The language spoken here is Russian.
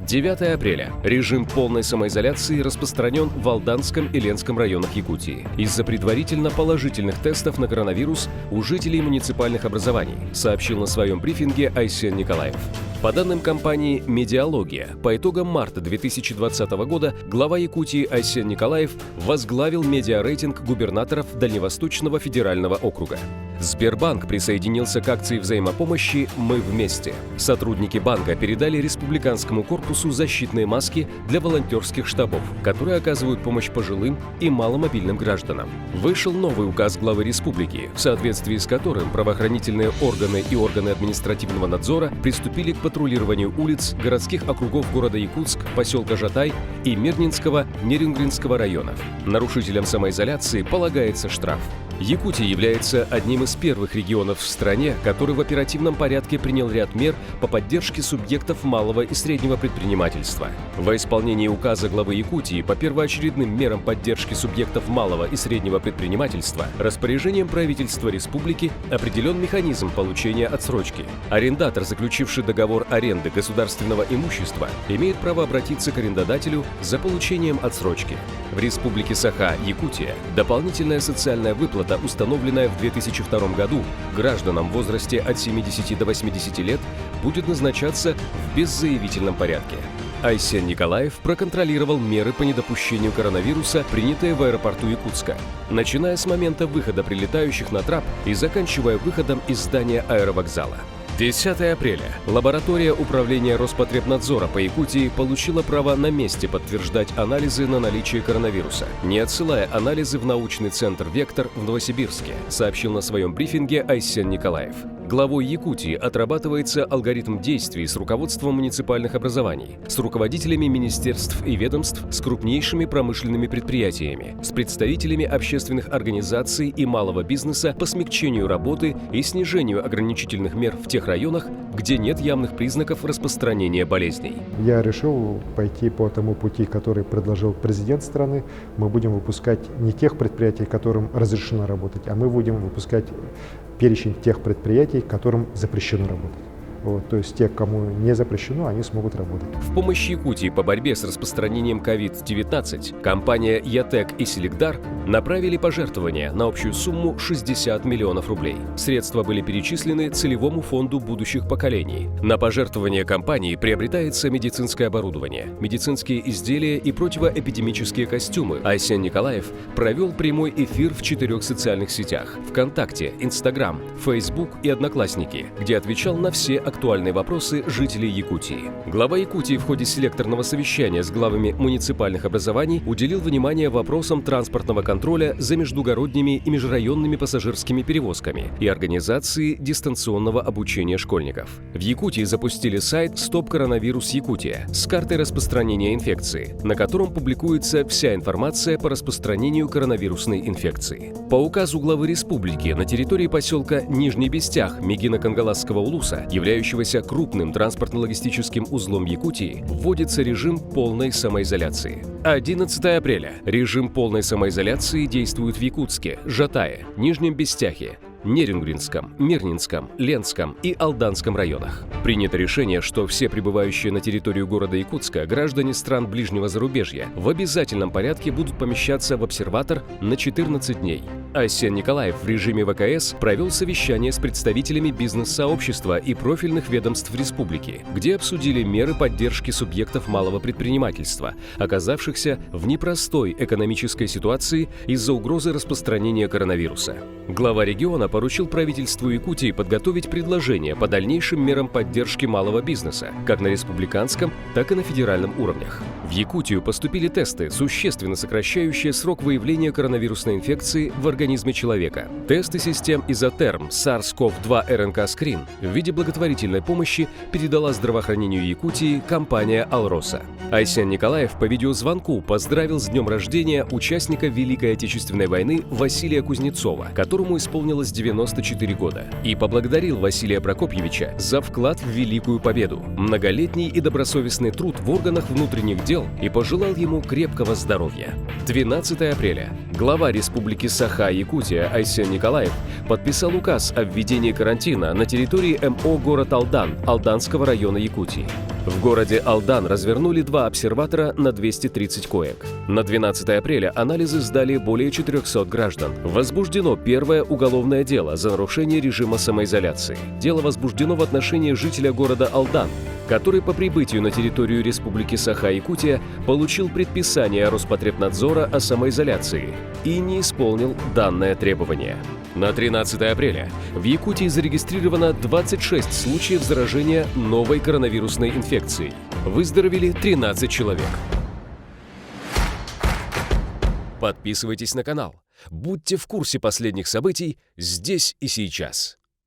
9 апреля. Режим полной самоизоляции распространен в Алданском и Ленском районах Якутии из-за предварительно положительных тестов на коронавирус у жителей муниципальных образований, сообщил на своем брифинге Айсен Николаев. По данным компании «Медиалогия», по итогам марта 2020 года глава Якутии Айсен Николаев возглавил медиарейтинг губернаторов Дальневосточного федерального округа. Сбербанк присоединился к акции взаимопомощи «Мы вместе». Сотрудники банка передали республиканскому корпусу защитные маски для волонтерских штабов, которые оказывают помощь пожилым и маломобильным гражданам. Вышел новый указ главы республики, в соответствии с которым правоохранительные органы и органы административного надзора приступили к патрулированию улиц городских округов города Якутск, поселка Жатай и Мирнинского Нерюнгринского районов. Нарушителям самоизоляции полагается штраф. Якутия является одним из первых регионов в стране, который в оперативном порядке принял ряд мер по поддержке субъектов малого и среднего предпринимательства. Во исполнении указа главы Якутии по первоочередным мерам поддержки субъектов малого и среднего предпринимательства распоряжением правительства республики определен механизм получения отсрочки. Арендатор, заключивший договор аренды государственного имущества, имеет право обратиться к арендодателю за получением отсрочки. В Республике Саха-Якутия дополнительная социальная выплата, установленная в 2002 году гражданам в возрасте от 70 до 80 лет, будет назначаться в беззаявительном порядке. Айсен Николаев проконтролировал меры по недопущению коронавируса, принятые в аэропорту Якутска, начиная с момента выхода прилетающих на трап и заканчивая выходом из здания аэровокзала. 10 апреля. Лаборатория управления Роспотребнадзора по Якутии получила право на месте подтверждать анализы на наличие коронавируса, не отсылая анализы в научный центр «Вектор» в Новосибирске, сообщил на своем брифинге Айсен Николаев. Главой Якутии отрабатывается алгоритм действий с руководством муниципальных образований, с руководителями министерств и ведомств, с крупнейшими промышленными предприятиями, с представителями общественных организаций и малого бизнеса по смягчению работы и снижению ограничительных мер в тех районах, где нет явных признаков распространения болезней. Я решил пойти по тому пути, который предложил президент страны. Мы будем выпускать не тех предприятий, которым разрешено работать, а мы будем выпускать перечень тех предприятий, которым запрещено работать. То есть те, кому не запрещено, они смогут работать. В помощь Якутии по борьбе с распространением COVID-19 компания «Ятек» и «Селигдар» направили пожертвования на общую сумму 60 миллионов рублей. Средства были перечислены целевому фонду будущих поколений. На пожертвования компании приобретается медицинское оборудование, медицинские изделия и противоэпидемические костюмы. Айсен Николаев провел прямой эфир в 4 социальных сетях – ВКонтакте, Инстаграм, Фейсбук и Одноклассники, где отвечал на все актуальные вопросы жителей Якутии. Глава Якутии в ходе селекторного совещания с главами муниципальных образований уделил внимание вопросам транспортного контроля за междугородними и межрайонными пассажирскими перевозками и организации дистанционного обучения школьников. В Якутии запустили сайт «Стоп коронавирус Якутия» с картой распространения инфекции, на котором публикуется вся информация по распространению коронавирусной инфекции. По указу главы республики на территории поселка Нижний Бестях Мегино-Кангаласского улуса, являющегося крупным транспортно-логистическим узлом Якутии, вводится режим полной самоизоляции. 11 апреля. Режим полной самоизоляции действует в Якутске, Жатае, Нижнем Бестяхе, Нерюнгринском, Мирнинском, Ленском и Алданском районах. Принято решение, что все прибывающие на территорию города Якутска граждане стран ближнего зарубежья в обязательном порядке будут помещаться в обсерватор на 14 дней. Айсен Николаев в режиме ВКС провел совещание с представителями бизнес-сообщества и профильных ведомств республики, где обсудили меры поддержки субъектов малого предпринимательства, оказавшихся в непростой экономической ситуации из-за угрозы распространения коронавируса. Глава региона поручил правительству Якутии подготовить предложения по дальнейшим мерам поддержки малого бизнеса, как на республиканском, так и на федеральном уровнях. В Якутию поступили тесты, существенно сокращающие срок выявления коронавирусной инфекции в организме человека. Тесты систем изотерм SARS-CoV-2 РНК-скрин в виде благотворительной помощи передала здравоохранению Якутии компания «Алроса». Айсен Николаев по видеозвонку поздравил с днем рождения участника Великой Отечественной войны Василия Кузнецова, которому исполнилось 94 года, и поблагодарил Василия Прокопьевича за вклад в Великую Победу, многолетний и добросовестный труд в органах внутренних дел и пожелал ему крепкого здоровья. 12 апреля. Глава Республики Саха-Якутия Айсен Николаев подписал указ о введении карантина на территории МО город Алдан Алданского района Якутии. В городе Алдан развернули 2 обсерватора на 230 коек. На 12 апреля анализы сдали более 400 граждан. Возбуждено первое уголовное дело за нарушение режима самоизоляции. Дело возбуждено в отношении жителя города Алдан, который по прибытию на территорию Республики Саха-Якутия получил предписание Роспотребнадзора о самоизоляции и не исполнил данное требование. На 13 апреля в Якутии зарегистрировано 26 случаев заражения новой коронавирусной инфекцией. Выздоровели 13 человек. Подписывайтесь на канал. Будьте в курсе последних событий здесь и сейчас.